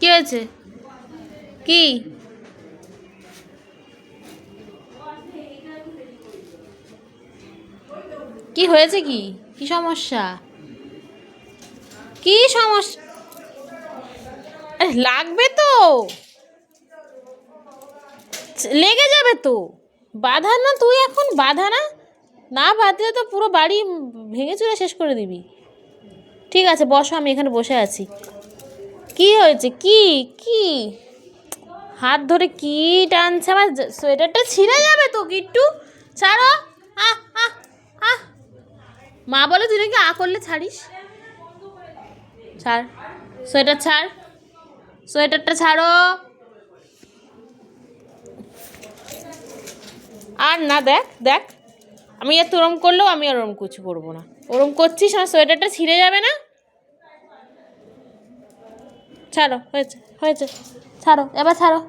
কি হয়েছে? কি কি হয়েছে? কি কি সমস্যা? কি সমস্যা? আরে লাগবে তো, লেগে যাবে তো। বাধা না, তুই এখন বাধা না, না বাঁধলে তো পুরো বাড়ি ভেঙে চুরে শেষ করে দিবি। ঠিক আছে বসো, আমি এখানে বসে আছি। কি হয়েছে? কি কি হাত ধরে কি টানছে? আমার সোয়েটারটা ছিঁড়ে যাবে তো কিট্টু, ছাড়ো। আহ আহ আহ মা বলে তুই নাকি করলে ছাড়িস। ছাড়, সোয়েটার ছাড়, সোয়েটারটা ছাড়ো। আর না, দেখ দেখ, আমি আর ওরম করলেও আমি আর ওরম কিছু করবো না। ওরম করছিস, আমার সোয়েটারটা ছিঁড়ে যাবে না। ছাড়ো, হয়েছে হয়েছে, ছাড়ো এবার ছাড়ো।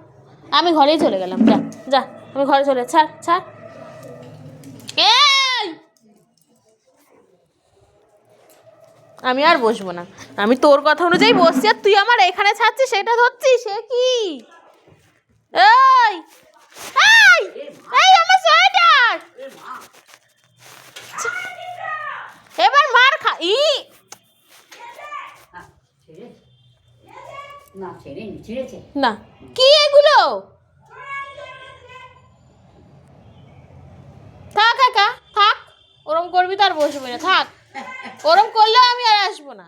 আমি ঘরেই চলে গেলাম, যা যা, আমি ঘরে চলে, ছাড় ছাড়। এই, আমি আর বসবো না। আমি তোর কথা অনুযায়ী বসছি আর তুই আমার এখানে ছাড়ছিস, সেটা ধরছিস। সে কি? এই এই এই আমার সোয়েটার, এবার মার খা। না, কি এগুলো? থাক একা থাক, ওরম করবি তো আর বসবি না, থাক। ওরম করলেও আমি আর আসবো না।